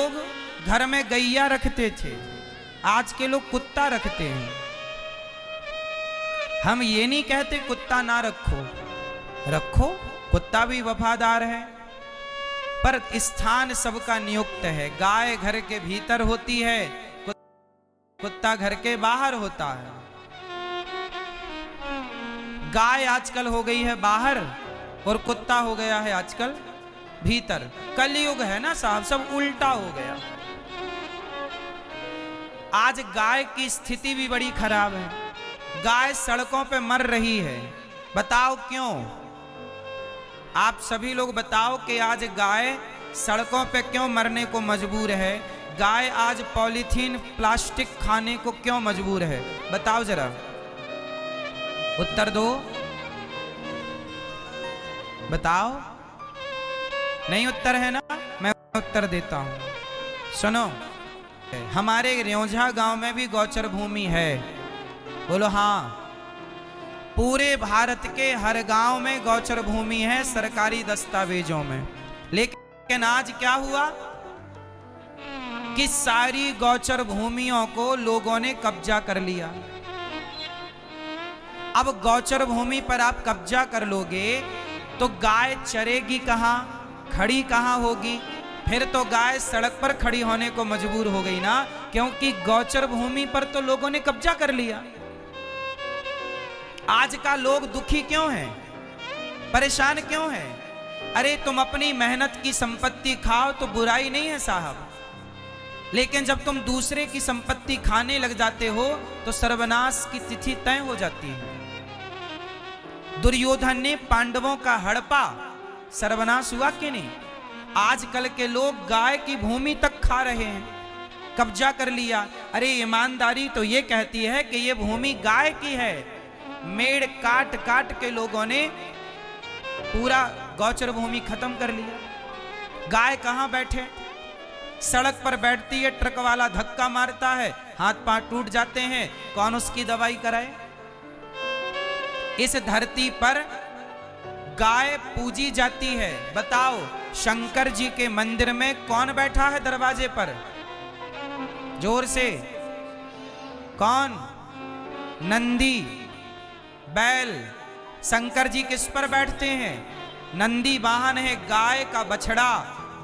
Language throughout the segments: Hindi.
लोग घर में गैया रखते थे, आज के लोग कुत्ता रखते हैं। हम ये नहीं कहते कुत्ता ना रखो, रखो, कुत्ता भी वफादार है, पर स्थान सबका नियुक्त है। गाय घर के भीतर होती है, कुत्ता घर के बाहर होता है। गाय आजकल हो गई है बाहर और कुत्ता हो गया है आजकल भीतर। कलयुग है ना साहब, सब उल्टा हो गया। आज गाय की स्थिति भी बड़ी खराब है। गाय सड़कों पे मर रही है, बताओ क्यों? आप सभी लोग बताओ कि आज गाय सड़कों पे क्यों मरने को मजबूर है? गाय आज पॉलीथीन प्लास्टिक खाने को क्यों मजबूर है? बताओ जरा, उत्तर दो, बताओ। नहीं उत्तर है ना, मैं उत्तर देता हूं, सुनो। हमारे रेौंझा गांव में भी गौचर भूमि है। बोलो हाँ। पूरे भारत के हर गांव में गौचर भूमि है सरकारी दस्तावेजों में। लेकिन आज क्या हुआ कि सारी गौचर भूमियों को लोगों ने कब्जा कर लिया। अब गौचर भूमि पर आप कब्जा कर लोगे तो गाय चरेगी कहां, खड़ी कहां होगी? फिर तो गाय सड़क पर खड़ी होने को मजबूर हो गई ना, क्योंकि गौचर भूमि पर तो लोगों ने कब्जा कर लिया। आज का लोग दुखी क्यों है, परेशान क्यों है? अरे तुम अपनी मेहनत की संपत्ति खाओ तो बुराई नहीं है साहब, लेकिन जब तुम दूसरे की संपत्ति खाने लग जाते हो तो सर्वनाश की तिथि तय हो जाती है। दुर्योधन ने पांडवों का हड़पा, सर्वनाश हुआ कि नहीं? आजकल के लोग गाय की भूमि तक खा रहे हैं, कब्जा कर लिया। अरे ईमानदारी तो ये कहती है कि ये भूमि गाय की है। मेड़ काट काट के लोगों ने पूरा गौचर भूमि खत्म कर लिया। गाय कहां बैठे? सड़क पर बैठती है, ट्रक वाला धक्का मारता है, हाथ पांव टूट जाते हैं, कौन उसकी दवाई कराए? इस धरती पर गाय पूजी जाती है। बताओ, शंकर जी के मंदिर में कौन बैठा है दरवाजे पर? जोर से, कौन? नंदी, बैल। शंकर जी किस पर बैठते हैं? नंदी वाहन है, गाय का बछड़ा,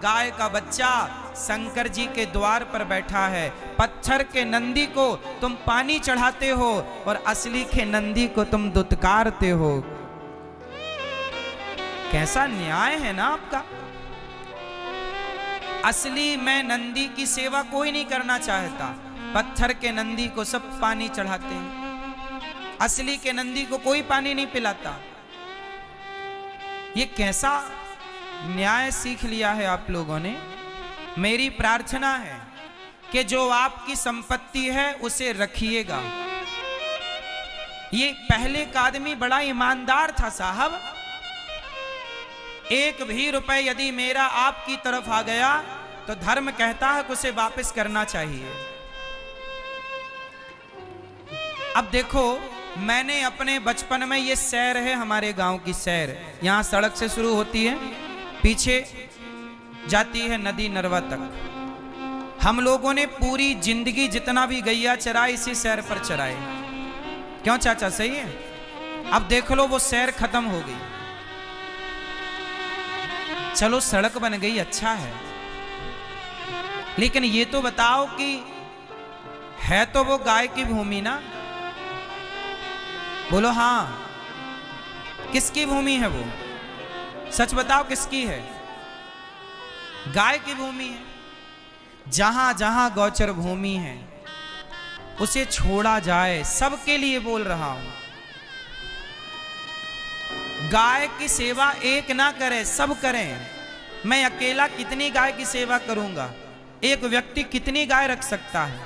गाय का बच्चा शंकर जी के द्वार पर बैठा है। पत्थर के नंदी को तुम पानी चढ़ाते हो और असली के नंदी को तुम दुत्कारते हो। कैसा न्याय है ना आपका? असली में नंदी की सेवा कोई नहीं करना चाहता, पत्थर के नंदी को सब पानी चढ़ाते हैं। असली के नंदी को कोई पानी नहीं पिलाता। ये कैसा न्याय सीख लिया है आप लोगों ने? मेरी प्रार्थना है कि जो आपकी संपत्ति है उसे रखिएगा। ये पहले का आदमी बड़ा ईमानदार था साहब। एक भी रुपए यदि मेरा आपकी तरफ आ गया तो धर्म कहता है कि उसे वापस करना चाहिए। अब देखो, मैंने अपने बचपन में, ये सैर है हमारे गांव की सैर, यहां सड़क से शुरू होती है, पीछे जाती है नदी नरवा तक। हम लोगों ने पूरी जिंदगी जितना भी गैया चराई इसी सैर पर चराए। क्यों चाचा, सही है? अब देख लो वो सैर खत्म हो गई। चलो सड़क बन गई, अच्छा है, लेकिन ये तो बताओ कि है तो वो गाय की भूमि ना? बोलो हाँ। किसकी भूमि है वो? सच बताओ किसकी है? गाय की भूमि है। जहां जहां गौचर भूमि है उसे छोड़ा जाए, सबके लिए बोल रहा हूं। गाय की सेवा एक ना करे, सब करें। मैं अकेला कितनी गाय की सेवा करूंगा? एक व्यक्ति कितनी गाय रख सकता है?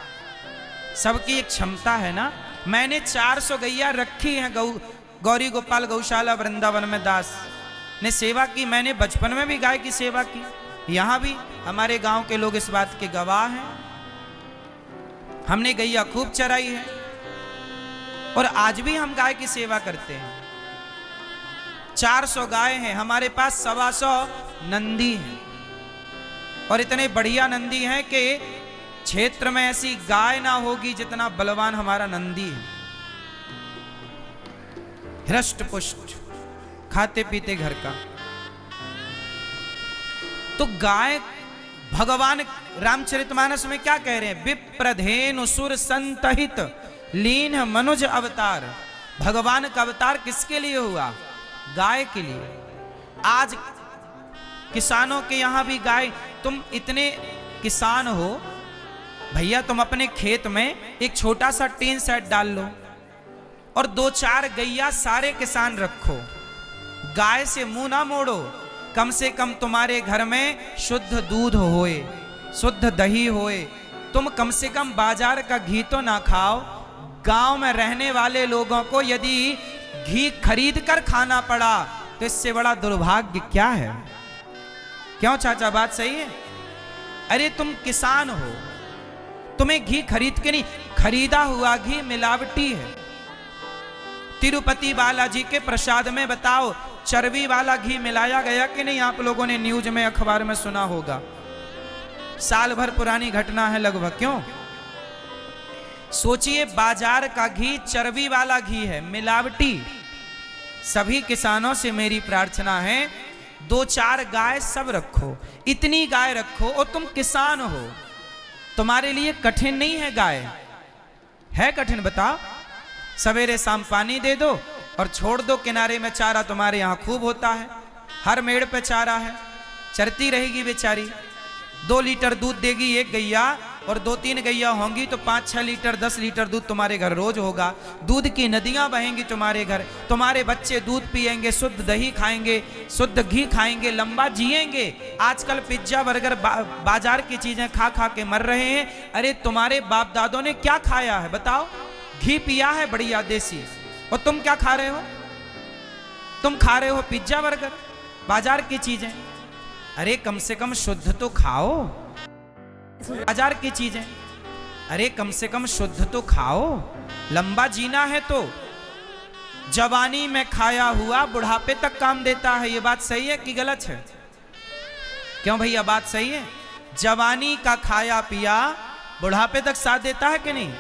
सबकी एक क्षमता है ना। मैंने 400 गैया रखी हैं। गौरी गोपाल गौशाला वृंदावन में दास ने सेवा की। मैंने बचपन में भी गाय की सेवा की, यहां भी हमारे गांव के लोग इस बात के गवाह हैं। हमने गैया खूब चराई है और आज भी हम गाय की सेवा करते हैं। 400 गाय हैं हमारे पास, 125 नंदी हैं। और इतने बढ़िया नंदी हैं कि क्षेत्र में ऐसी गाय ना होगी जितना बलवान हमारा नंदी है। हृष्ट पुष्ट, खाते पीते घर का। तो गाय भगवान रामचरितमानस में क्या कह रहे हैं? विप्रधेनु सुर संतहित लीन मनुज अवतार। भगवान का अवतार किसके लिए हुआ? गाय के लिए। आज किसानों के यहां भी गाय, तुम इतने किसान हो भैया, तुम अपने खेत में एक छोटा सा टीन सेट डाल लो और 2-4 गैया सारे किसान रखो, गाय से मुंह ना मोड़ो। कम से कम तुम्हारे घर में शुद्ध दूध होए, शुद्ध दही होए। तुम कम से कम बाजार का घी तो ना खाओ। गांव में रहने वाले लोगों को यदि घी खरीद कर खाना पड़ा तो इससे बड़ा दुर्भाग्य क्या है? क्यों चाचा, बात सही है? अरे तुम किसान हो, तुम्हें घी खरीद के नहीं, खरीदा हुआ घी मिलावटी है। तिरुपति बालाजी के प्रसाद में बताओ चर्बी वाला घी मिलाया गया कि नहीं? आप लोगों ने न्यूज में, अखबार में सुना होगा। साल भर पुरानी घटना है लगभग। क्यों? सोचिए, बाजार का घी चर्बी वाला घी है, मिलावटी। सभी किसानों से मेरी प्रार्थना है, 2-4 गाय सब रखो, इतनी गाय रखो। और तुम किसान हो, तुम्हारे लिए कठिन नहीं है गाय। है कठिन? बताओ। सवेरे शाम पानी दे दो और छोड़ दो किनारे में। चारा तुम्हारे यहाँ खूब होता है, हर मेड़ पे चारा है, चरती रहेगी बेचारी। 2 लीटर दूध देगी एक गैया, और 2-3 गैया होंगी तो 5-6 लीटर 10 लीटर दूध तुम्हारे घर रोज होगा। दूध की नदियां बहेंगी तुम्हारे घर। तुम्हारे बच्चे दूध पिएंगे, शुद्ध दही खाएंगे, शुद्ध घी खाएंगे, लंबा जिएंगे। आजकल पिज्जा बर्गर बाजार की चीजें खा खा के मर रहे हैं। अरे तुम्हारे बाप दादों ने क्या खाया है बताओ? घी पिया है बढ़िया देसी, और तुम क्या खा रहे हो? तुम खा रहे हो पिज्जा बर्गर, बाजार की चीजें। अरे कम से कम शुद्ध तो खाओ, बाजार की चीजें। अरे कम से कम शुद्ध तो खाओ। लंबा जीना है तो जवानी में खाया हुआ बुढ़ापे तक काम देता है। ये बात सही है कि गलत है? क्यों भैया, बात सही है? जवानी का खाया पिया बुढ़ापे तक साथ देता है कि नहीं?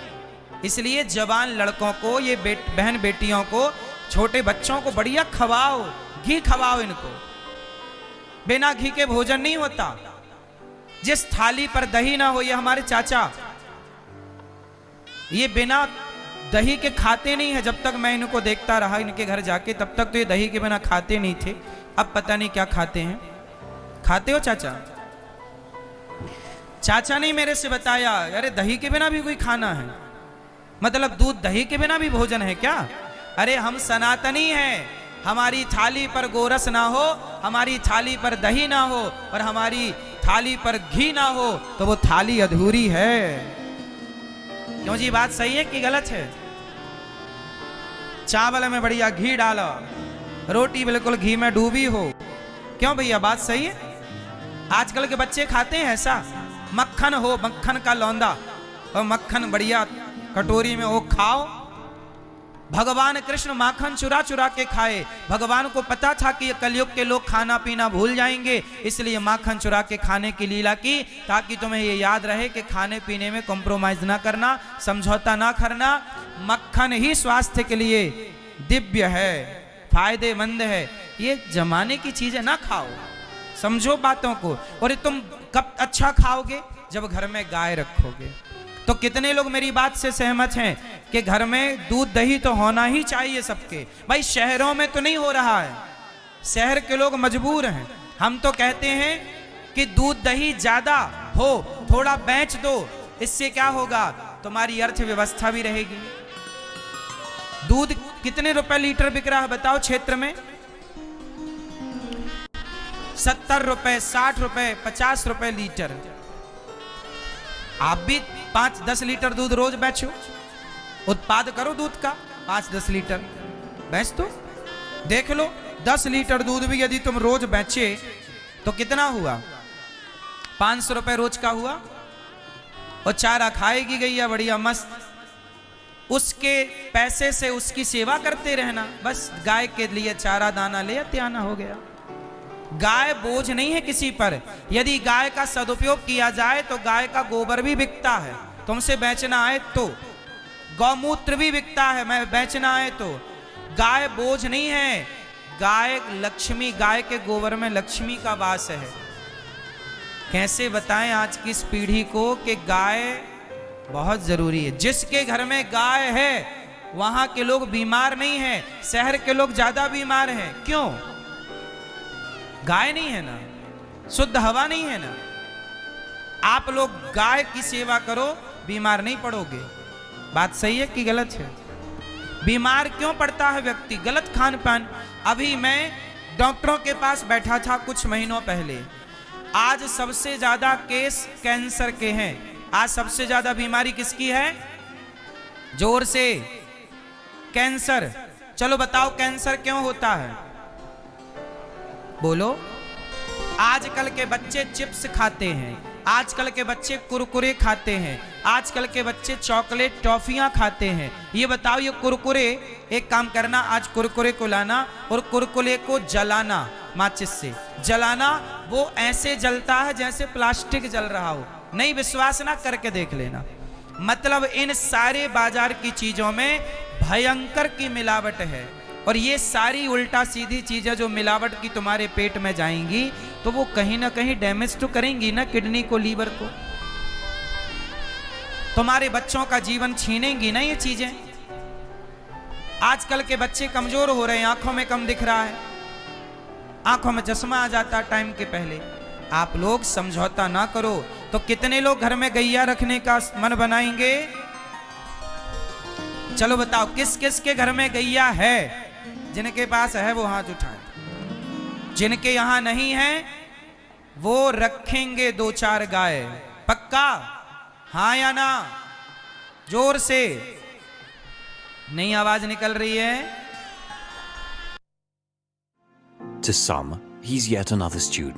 इसलिए जवान लड़कों को, ये बहन बेटियों को, छोटे बच्चों को बढ़िया खवाओ, घी खवाओ इनको। बिना घी के भोजन नहीं होता। जिस थाली पर दही ना हो, ये हमारे चाचा, ये बिना दही के खाते नहीं है। जब तक मैं इनको देखता रहा इनके घर जाके, तब तक तो ये दही के बिना खाते नहीं थे। अब पता नहीं क्या खाते हैं। खाते हो चाचा? चाचा ने मेरे से बताया, अरे दही के बिना भी कोई खाना है? मतलब दूध दही के बिना भी भोजन है क्या? अरे हम सनातनी हैं, हमारी थाली पर गोरस ना हो, हमारी थाली पर दही ना हो, और हमारी थाली पर घी ना हो तो वो थाली अधूरी है। क्यों जी, बात सही है कि गलत है? चावल में बढ़िया घी डालो, रोटी बिल्कुल घी में डूबी हो। क्यों भैया, बात सही है? आजकल के बच्चे खाते हैं ऐसा? मक्खन हो, मक्खन का लौंदा, और मक्खन बढ़िया कटोरी में हो, खाओ। भगवान कृष्ण माखन चुरा चुरा के खाए। भगवान को पता था कि ये कलयुग के लोग खाना पीना भूल जाएंगे, इसलिए माखन चुरा के खाने की लीला की, ताकि तुम्हें ये याद रहे कि खाने पीने में कॉम्प्रोमाइज ना करना, समझौता ना करना। मक्खन ही स्वास्थ्य के लिए दिव्य है, फायदेमंद है। ये जमाने की चीजें ना खाओ, समझो बातों को। और तुम कब अच्छा खाओगे? जब घर में गाय रखोगे। तो कितने लोग मेरी बात से सहमत हैं कि घर में दूध दही तो होना ही चाहिए सबके? भाई शहरों में तो नहीं हो रहा है, शहर के लोग मजबूर हैं। हम तो कहते हैं कि दूध दही ज्यादा हो, थोड़ा बेच दो, इससे क्या होगा? तुम्हारी अर्थव्यवस्था भी रहेगी। दूध कितने रुपए लीटर बिक रहा है बताओ क्षेत्र में? 70 रुपए, 60 रुपए, 50 रुपए लीटर। आप भी 5-10 लीटर दूध रोज बेचो, उत्पाद करो दूध का 5-10 लीटर बेच दो। देख लो 10 लीटर दूध भी यदि तुम रोज बेचे तो कितना हुआ? 500 रुपए रोज का हुआ। और चारा खाएगी गैया बढ़िया मस्त, उसके पैसे से उसकी सेवा करते रहना, बस गाय के लिए चारा दाना ले आते आना, हो गया। गाय बोझ नहीं है किसी पर। यदि गाय का सदुपयोग किया जाए तो गाय का गोबर भी बिकता है, तुमसे बेचना आए तो। गौमूत्र भी बिकता है, मैं बेचना आए तो। गाय बोझ नहीं है, गाय लक्ष्मी, गाय के गोबर में लक्ष्मी का वास है। कैसे बताएं आज की इस पीढ़ी को कि गाय बहुत जरूरी है। जिसके घर में गाय है वहां के लोग बीमार नहीं हैं, शहर के लोग ज्यादा बीमार हैं। क्यों? गाय नहीं है ना, शुद्ध हवा नहीं है ना। आप लोग गाय की सेवा करो, बीमार नहीं पड़ोगे। बात सही है कि गलत है? बीमार क्यों पड़ता है व्यक्ति? गलत खान पान। अभी मैं डॉक्टरों के पास बैठा था कुछ महीनों पहले। आज सबसे ज्यादा केस कैंसर के हैं। आज सबसे ज्यादा बीमारी किसकी है? जोर से, कैंसर। चलो बताओ कैंसर क्यों होता है? बोलो। आजकल के बच्चे चिप्स खाते हैं, आजकल के बच्चे कुरकुरे खाते हैं, आजकल के बच्चे चॉकलेट टॉफियां खाते हैं। ये बताओ, ये कुरकुरे, एक काम करना, आज कुरकुरे को लाना और कुरकुरे को जलाना, माचिस से जलाना। वो ऐसे जलता है जैसे प्लास्टिक जल रहा हो। नहीं विश्वास ना, करके देख लेना। मतलब इन सारे बाजार की चीजों में भयंकर की मिलावट है। और ये सारी उल्टा सीधी चीजें जो मिलावट की तुम्हारे पेट में जाएंगी तो वो कहीं ना कहीं डैमेज तो करेंगी ना किडनी को, लीवर को। तुम्हारे बच्चों का जीवन छीनेंगी ना ये चीजें। आजकल के बच्चे कमजोर हो रहे हैं, आंखों में कम दिख रहा है, आंखों में चश्मा आ जाता टाइम के पहले। आप लोग समझौता ना करो तो कितने लोग घर में गैया रखने का मन बनाएंगे? चलो बताओ, किस किस के घर में गैया है? जिनके पास है वो हाथ उठाए। जिनके यहां नहीं है वो रखेंगे 2-4 गाय। पक्का? हाँ या ना? जोर से। नहीं आवाज निकल रही है? To some, he's yet another student.